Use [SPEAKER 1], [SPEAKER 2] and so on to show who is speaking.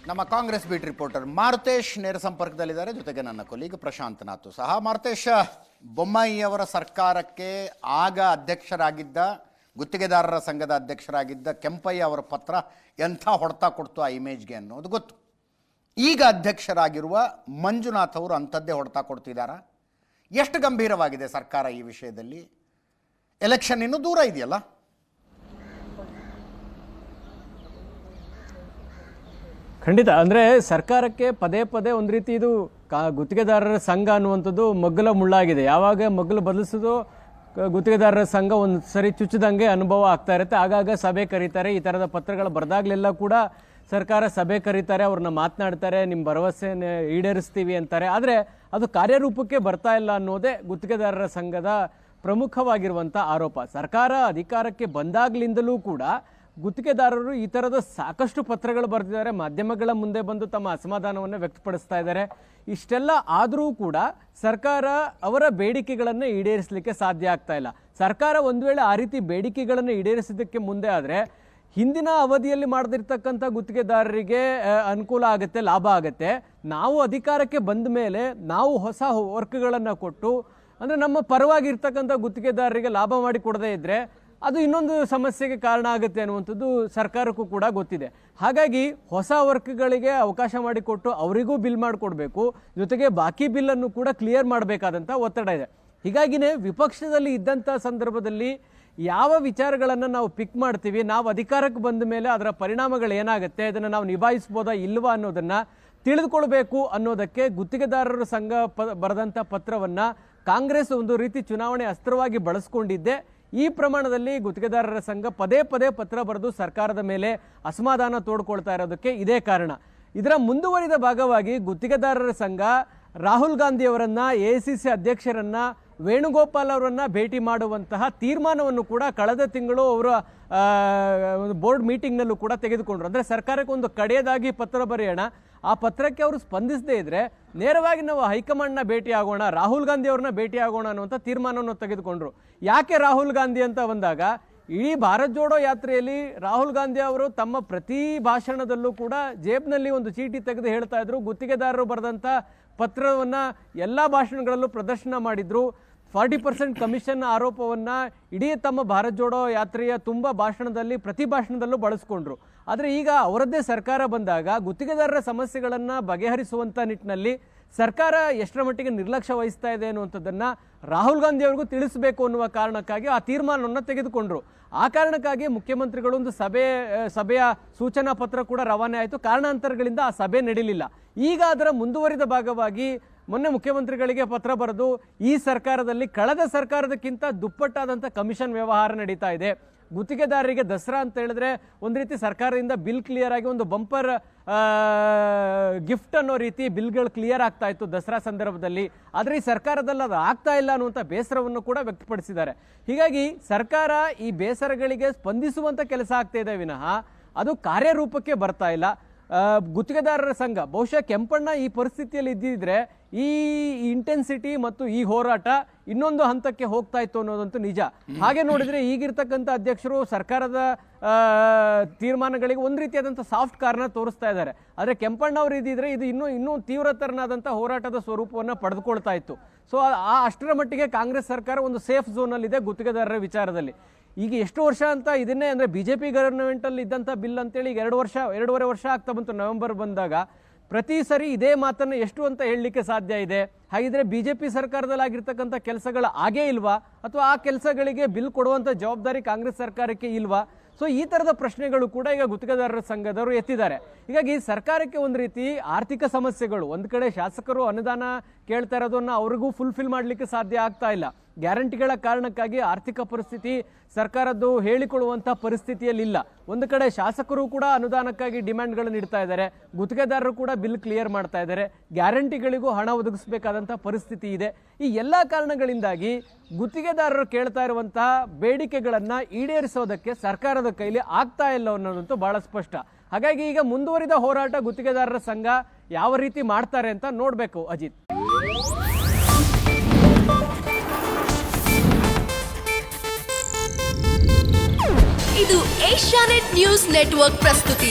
[SPEAKER 1] ನಮ್ಮ Congress beet reporter Maruthesh ನೇರ ಸಂಪರ್ಕದಲ್ಲಿದ್ದಾರೆ. ಜೊತೆಗೆ ನನ್ನ ಕೊಲೀಗ್ ಪ್ರಶಾಂತ್ ನಾಥು ಸಹ. ಮಾರುತೇಶ್, ಬೊಮ್ಮಾಯಿಯವರ ಸರ್ಕಾರಕ್ಕೆ ಆಗ ಅಧ್ಯಕ್ಷರಾಗಿದ್ದ ಗುತ್ತಿಗೆದಾರರ ಸಂಘದ ಅಧ್ಯಕ್ಷರಾಗಿದ್ದ ಕೆಂಪಯ್ಯ ಅವರ ಪತ್ರ ಎಂಥ ಹೊಡೆತ ಕೊಡ್ತು ಆ ಇಮೇಜ್ಗೆ ಅನ್ನೋದು ಗೊತ್ತು. ಈಗ ಅಧ್ಯಕ್ಷರಾಗಿರುವ ಮಂಜುನಾಥ್ ಅವರು ಅಂಥದ್ದೇ ಹೊಡೆತ ಕೊಡ್ತಿದ್ದಾರಾ? ಎಷ್ಟು ಗಂಭೀರವಾಗಿದೆ ಸರ್ಕಾರ ಈ ವಿಷಯದಲ್ಲಿ? ಎಲೆಕ್ಷನ್ ಇನ್ನೂ ದೂರ ಇದೆಯಲ್ಲ?
[SPEAKER 2] ಖಂಡಿತ. ಅಂದರೆ ಸರ್ಕಾರಕ್ಕೆ ಪದೇ ಪದೇ ಒಂದು ರೀತಿ ಇದು ಗುತ್ತಿಗೆದಾರರ ಸಂಘ ಅನ್ನುವಂಥದ್ದು ಮಗ್ಗಲ ಮುಳ್ಳಾಗಿದೆ. ಯಾವಾಗ ಮಗ್ಗಲು ಬದಲಿಸೋದು ಗುತ್ತಿಗೆದಾರರ ಸಂಘ ಒಂದು ಸರಿ ಚುಚ್ಚಿದಂಗೆ ಅನುಭವ ಆಗ್ತಾ ಇರುತ್ತೆ. ಆಗಾಗ ಸಭೆ ಕರೀತಾರೆ. ಈ ಥರದ ಪತ್ರಗಳು ಬರೆದಾಗಲೆಲ್ಲ ಕೂಡ ಸರ್ಕಾರ ಸಭೆ ಕರೀತಾರೆ, ಅವ್ರನ್ನ ಮಾತನಾಡ್ತಾರೆ, ನಿಮ್ಮ ಭರವಸೆ ಈಡೇರಿಸ್ತೀವಿ ಅಂತಾರೆ. ಆದರೆ ಅದು ಕಾರ್ಯರೂಪಕ್ಕೆ ಬರ್ತಾ ಇಲ್ಲ ಅನ್ನೋದೇ ಗುತ್ತಿಗೆದಾರರ ಸಂಘದ ಪ್ರಮುಖವಾಗಿರುವಂಥ ಆರೋಪ. ಸರ್ಕಾರ ಅಧಿಕಾರಕ್ಕೆ ಬಂದಾಗಲಿಂದಲೂ ಕೂಡ ಗುತ್ತಿಗೆದಾರರು ಈ ಥರದ ಸಾಕಷ್ಟು ಪತ್ರಗಳು ಬರೆದಿದ್ದಾರೆ, ಮಾಧ್ಯಮಗಳ ಮುಂದೆ ಬಂದು ತಮ್ಮ ಅಸಮಾಧಾನವನ್ನು ವ್ಯಕ್ತಪಡಿಸ್ತಾ ಇದ್ದಾರೆ. ಇಷ್ಟೆಲ್ಲ ಆದರೂ ಕೂಡ ಸರ್ಕಾರ ಅವರ ಬೇಡಿಕೆಗಳನ್ನು ಈಡೇರಿಸಲಿಕ್ಕೆ ಸಾಧ್ಯ ಆಗ್ತಾ ಇಲ್ಲ. ಸರ್ಕಾರ ಒಂದು ವೇಳೆ ಆ ರೀತಿ ಬೇಡಿಕೆಗಳನ್ನು ಈಡೇರಿಸಿದ್ದಕ್ಕೆ ಮುಂದೆ ಆದರೆ ಹಿಂದಿನ ಅವಧಿಯಲ್ಲಿ ಮಾಡದಿರ್ತಕ್ಕಂಥ ಗುತ್ತಿಗೆದಾರರಿಗೆ ಅನುಕೂಲ ಆಗುತ್ತೆ, ಲಾಭ ಆಗುತ್ತೆ. ನಾವು ಅಧಿಕಾರಕ್ಕೆ ಬಂದ ಮೇಲೆ ನಾವು ಹೊಸ ವರ್ಕ್ಗಳನ್ನು ಕೊಟ್ಟು, ಅಂದರೆ ನಮ್ಮ ಪರವಾಗಿರ್ತಕ್ಕಂಥ ಗುತ್ತಿಗೆದಾರರಿಗೆ ಲಾಭ ಮಾಡಿ ಕೊಡದೇ ಇದ್ದರೆ ಅದು ಇನ್ನೊಂದು ಸಮಸ್ಯೆಗೆ ಕಾರಣ ಆಗುತ್ತೆ ಅನ್ನುವಂಥದ್ದು ಸರ್ಕಾರಕ್ಕೂ ಕೂಡ ಗೊತ್ತಿದೆ. ಹಾಗಾಗಿ ಹೊಸ ವರ್ಕ್ಗಳಿಗೆ ಅವಕಾಶ ಮಾಡಿಕೊಟ್ಟು ಅವರಿಗೂ ಬಿಲ್ ಮಾಡಿಕೊಡ್ಬೇಕು, ಜೊತೆಗೆ ಬಾಕಿ ಬಿಲ್ಲನ್ನು ಕೂಡ ಕ್ಲಿಯರ್ ಮಾಡಬೇಕಾದಂಥ ಒತ್ತಡ ಇದೆ. ಹೀಗಾಗಿನೇ ವಿಪಕ್ಷದಲ್ಲಿ ಇದ್ದಂಥ ಸಂದರ್ಭದಲ್ಲಿ ಯಾವ ವಿಚಾರಗಳನ್ನು ನಾವು ಪಿಕ್ ಮಾಡ್ತೀವಿ, ನಾವು ಅಧಿಕಾರಕ್ಕೆ ಬಂದ ಮೇಲೆ ಅದರ ಪರಿಣಾಮಗಳು ಏನಾಗುತ್ತೆ, ಅದನ್ನು ನಾವು ನಿಭಾಯಿಸ್ಬೋದಾ ಇಲ್ವಾ ಅನ್ನೋದನ್ನು ತಿಳಿದುಕೊಳ್ಬೇಕು ಅನ್ನೋದಕ್ಕೆ ಗುತ್ತಿಗೆದಾರರ ಸಂಘ ಬರೆದಂಥ ಪತ್ರವನ್ನು ಕಾಂಗ್ರೆಸ್ ಒಂದು ರೀತಿ ಚುನಾವಣೆ ಅಸ್ತ್ರವಾಗಿ ಬಳಸ್ಕೊಂಡಿದ್ದೆ. ಈ ಪ್ರಮಾಣದಲ್ಲಿ ಗುತ್ತಿಗೆದಾರರ ಸಂಘ ಪದೇ ಪದೇ ಪತ್ರ ಬರೆದು ಸರ್ಕಾರದ ಮೇಲೆ ಅಸಮಾಧಾನ ತೋಡ್ಕೊಳ್ತಾ ಇರೋದಕ್ಕೆ ಇದೇ ಕಾರಣ. ಇದರ ಮುಂದುವರಿದ ಭಾಗವಾಗಿ ಗುತ್ತಿಗೆದಾರರ ಸಂಘ ರಾಹುಲ್ ಗಾಂಧಿ ಅವರನ್ನ, AICC ಅಧ್ಯಕ್ಷರನ್ನ, ವೇಣುಗೋಪಾಲ್ ಅವರನ್ನ ಭೇಟಿ ಮಾಡುವಂತಹ ತೀರ್ಮಾನವನ್ನು ಕೂಡ ಕಳೆದ ತಿಂಗಳು ಅವರ ಬೋರ್ಡ್ ಮೀಟಿಂಗ್ನಲ್ಲೂ ಕೂಡ ತೆಗೆದುಕೊಂಡ್ರು. ಅಂದರೆ ಸರ್ಕಾರಕ್ಕೆ ಒಂದು ಕಡೆಯದಾಗಿ ಪತ್ರ ಬರೆಯೋಣ, ಆ ಪತ್ರಕ್ಕೆ ಅವರು ಸ್ಪಂದಿಸದೇ ಇದ್ರೆ ನೇರವಾಗಿ ನಾವು ಹೈಕಮಾಂಡ್ನ ಭೇಟಿ ಆಗೋಣ, ರಾಹುಲ್ ಗಾಂಧಿ ಅವ್ರನ್ನ ಭೇಟಿ ಆಗೋಣ ಅನ್ನುವಂಥ ತೀರ್ಮಾನವನ್ನು ತೆಗೆದುಕೊಂಡ್ರು. ಯಾಕೆ ರಾಹುಲ್ ಗಾಂಧಿ ಅಂತ ಬಂದಾಗ, ಇಡೀ ಭಾರತ್ ಜೋಡೋ ಯಾತ್ರೆಯಲ್ಲಿ ರಾಹುಲ್ ಗಾಂಧಿ ಅವರು ತಮ್ಮ ಪ್ರತಿ ಭಾಷಣದಲ್ಲೂ ಕೂಡ ಜೇಬ್ನಲ್ಲಿ ಒಂದು ಚೀಟಿ ತೆಗೆದು ಹೇಳ್ತಾ ಇದ್ರು, ಗುತ್ತಿಗೆದಾರರು ಬರೆದಂಥ ಪತ್ರವನ್ನು ಎಲ್ಲ ಭಾಷಣಗಳಲ್ಲೂ ಪ್ರದರ್ಶನ ಮಾಡಿದ್ರು. 40% ಕಮಿಷನ್ ಆರೋಪವನ್ನು ಇಡೀ ತಮ್ಮ ಭಾರತ್ ಜೋಡೋ ಯಾತ್ರೆಯ ತುಂಬ ಭಾಷಣದಲ್ಲಿ, ಪ್ರತಿ ಭಾಷಣದಲ್ಲೂ ಬಳಸ್ಕೊಂಡ್ರು. ಆದರೆ ಈಗ ಅವರದ್ದೇ ಸರ್ಕಾರ ಬಂದಾಗ ಗುತ್ತಿಗೆದಾರರ ಸಮಸ್ಯೆಗಳನ್ನು ಬಗೆಹರಿಸುವಂಥ ನಿಟ್ಟಿನಲ್ಲಿ ಸರ್ಕಾರ ಎಷ್ಟರ ಮಟ್ಟಿಗೆ ನಿರ್ಲಕ್ಷ್ಯ ವಹಿಸ್ತಾ ಇದೆ ಅನ್ನುವಂಥದ್ದನ್ನು ರಾಹುಲ್ ಗಾಂಧಿ ಅವ್ರಿಗೂ ತಿಳಿಸಬೇಕು ಅನ್ನುವ ಕಾರಣಕ್ಕಾಗಿ ಆ ತೀರ್ಮಾನವನ್ನು ತೆಗೆದುಕೊಂಡ್ರು. ಆ ಕಾರಣಕ್ಕಾಗಿ ಮುಖ್ಯಮಂತ್ರಿಗಳು ಒಂದು ಸಭೆಯ ಸೂಚನಾ ಪತ್ರ ಕೂಡ ರವಾನೆ ಆಯಿತು. ಕಾರಣಾಂತರಗಳಿಂದ ಆ ಸಭೆ ನಡೀಲಿಲ್ಲ. ಈಗ ಅದರ ಮುಂದುವರಿದ ಭಾಗವಾಗಿ ಮೊನ್ನೆ ಮುಖ್ಯಮಂತ್ರಿಗಳಿಗೆ ಪತ್ರ ಬರೆದು ಈ ಸರ್ಕಾರದಲ್ಲಿ ಕಳೆದ ಸರ್ಕಾರದಕ್ಕಿಂತ ದುಪ್ಪಟ್ಟಾದಂಥ ಕಮಿಷನ್ ವ್ಯವಹಾರ ನಡೀತಾ ಇದೆ. ಗುತ್ತಿಗೆದಾರರಿಗೆ ದಸರಾ ಅಂತ ಹೇಳಿದ್ರೆ ಒಂದು ರೀತಿ ಸರ್ಕಾರದಿಂದ ಬಿಲ್ ಕ್ಲಿಯರ್ ಆಗಿ ಒಂದು ಬಂಪರ್ ಗಿಫ್ಟ್ ಅನ್ನೋ ರೀತಿ ಬಿಲ್ಗಳು ಕ್ಲಿಯರ್ ಆಗ್ತಾ ಇತ್ತು ದಸರಾ ಸಂದರ್ಭದಲ್ಲಿ. ಆದರೆ ಈ ಸರ್ಕಾರದಲ್ಲಿ ಅದು ಆಗ್ತಾ ಇಲ್ಲ ಅನ್ನುವಂಥ ಬೇಸರವನ್ನು ಕೂಡ ವ್ಯಕ್ತಪಡಿಸಿದ್ದಾರೆ. ಹೀಗಾಗಿ ಸರ್ಕಾರ ಈ ಬೇಸರಗಳಿಗೆ ಸ್ಪಂದಿಸುವಂಥ ಕೆಲಸ ಆಗ್ತಾ ಇದೆ ವಿನಃ ಅದು ಕಾರ್ಯರೂಪಕ್ಕೆ ಬರ್ತಾ ಇಲ್ಲ. ಗುತ್ತಿಗೆದಾರರ ಸಂಘ ಬಹುಶಃ ಕೆಂಪಣ್ಣ ಈ ಪರಿಸ್ಥಿತಿಯಲ್ಲಿ ಇದ್ದಿದ್ರೆ ಈ ಇಂಟೆನ್ಸಿಟಿ ಮತ್ತು ಈ ಹೋರಾಟ ಇನ್ನೊಂದು ಹಂತಕ್ಕೆ ಹೋಗ್ತಾ ಇತ್ತು ಅನ್ನೋದಂತೂ ನಿಜ. ಹಾಗೆ ನೋಡಿದ್ರೆ ಈಗಿರ್ತಕ್ಕಂಥ ಅಧ್ಯಕ್ಷರು ಸರ್ಕಾರದ ತೀರ್ಮಾನಗಳಿಗೆ ಒಂದು ರೀತಿಯಾದಂಥ ಸಾಫ್ಟ್ ಕಾರ್ನ ತೋರಿಸ್ತಾ ಇದ್ದಾರೆ. ಆದರೆ ಕೆಂಪಣ್ಣ ಅವರು ಇದ್ದಿದ್ರೆ ಇದು ಇನ್ನೂ ತೀವ್ರತರನಾದಂಥ ಹೋರಾಟದ ಸ್ವರೂಪವನ್ನು ಪಡೆದುಕೊಳ್ತಾ ಇತ್ತು. ಸೊ ಅಷ್ಟರ ಮಟ್ಟಿಗೆ ಕಾಂಗ್ರೆಸ್ ಸರ್ಕಾರ ಒಂದು ಸೇಫ್ ಝೋನಲ್ಲಿದೆ ಗುತ್ತಿಗೆದಾರರ ವಿಚಾರದಲ್ಲಿ. ಈಗ ಎಷ್ಟು ವರ್ಷ ಅಂತ ಇದನ್ನೇ, ಅಂದರೆ BJP ಗವರ್ನಮೆಂಟಲ್ಲಿ ಇದ್ದಂಥ ಬಿಲ್ ಅಂತೇಳಿ ಈಗ 2.5 ವರ್ಷ ಆಗ್ತಾ ಬಂತು. ನವೆಂಬರ್ ಬಂದಾಗ ಪ್ರತಿ ಸರಿ ಇದೇ ಮಾತನ್ನು ಎಷ್ಟು ಅಂತ ಹೇಳಲಿಕ್ಕೆ ಸಾಧ್ಯ ಇದೆ? ಹಾಗಿದ್ರೆ BJP ಸರ್ಕಾರದಲ್ಲಿ ಆಗಿರ್ತಕ್ಕಂಥ ಕೆಲಸಗಳು ಆಗೇ ಇಲ್ವಾ, ಅಥವಾ ಆ ಕೆಲಸಗಳಿಗೆ ಬಿಲ್ ಕೊಡುವಂಥ ಜವಾಬ್ದಾರಿ ಕಾಂಗ್ರೆಸ್ ಸರ್ಕಾರಕ್ಕೆ ಇಲ್ವಾ? ಸೊ ಈ ಥರದ ಪ್ರಶ್ನೆಗಳು ಕೂಡ ಈಗ ಗುತ್ತಿಗೆದಾರರ ಸಂಘದವರು ಎತ್ತಿದ್ದಾರೆ. ಹೀಗಾಗಿ ಸರ್ಕಾರಕ್ಕೆ ಒಂದು ರೀತಿ ಆರ್ಥಿಕ ಸಮಸ್ಯೆಗಳು, ಒಂದು ಕಡೆ ಶಾಸಕರು ಅನುದಾನ ಕೇಳ್ತಾ ಇರೋದನ್ನು ಅವ್ರಿಗೂ ಫುಲ್ಫಿಲ್ ಮಾಡಲಿಕ್ಕೆ ಸಾಧ್ಯ ಆಗ್ತಾ ಇಲ್ಲ. ಗ್ಯಾರಂಟಿಗಳ ಕಾರಣಕ್ಕಾಗಿ ಆರ್ಥಿಕ ಪರಿಸ್ಥಿತಿ ಸರ್ಕಾರದ್ದು ಹೇಳಿಕೊಳ್ಳುವಂಥ ಪರಿಸ್ಥಿತಿಯಲ್ಲಿ ಇಲ್ಲ. ಒಂದು ಕಡೆ ಶಾಸಕರು ಕೂಡ ಅನುದಾನಕ್ಕಾಗಿ ಡಿಮ್ಯಾಂಡ್ಗಳನ್ನು ಇಡ್ತಾ ಇದ್ದಾರೆ, ಗುತ್ತಿಗೆದಾರರು ಕೂಡ ಬಿಲ್ ಕ್ಲಿಯರ್ ಮಾಡ್ತಾ ಇದ್ದಾರೆ, ಗ್ಯಾರಂಟಿಗಳಿಗೂ ಹಣ ಒದಗಿಸಬೇಕಾದಂಥ ಪರಿಸ್ಥಿತಿ ಇದೆ. ಈ ಎಲ್ಲ ಕಾರಣಗಳಿಂದಾಗಿ ಗುತ್ತಿಗೆದಾರರು ಕೇಳ್ತಾ ಇರುವಂತಹ ಬೇಡಿಕೆಗಳನ್ನು ಈಡೇರಿಸೋದಕ್ಕೆ ಸರ್ಕಾರದ ಕೈಲಿ ಆಗ್ತಾ ಇಲ್ಲ ಅನ್ನೋದಂತೂ ಬಹಳ ಸ್ಪಷ್ಟ. ಹಾಗಾಗಿ ಈಗ ಮುಂದುವರಿದ ಹೋರಾಟ ಗುತ್ತಿಗೆದಾರರ ಸಂಘ ಯಾವ ರೀತಿ ಮಾಡ್ತಾರೆ ಅಂತ ನೋಡಬೇಕು. ಅಜಿತ್,
[SPEAKER 3] ಇದು ಏಷ್ಯಾನೆಟ್ ನ್ಯೂಸ್ ನೆಟ್ವರ್ಕ್ ಪ್ರಸ್ತುತಿ.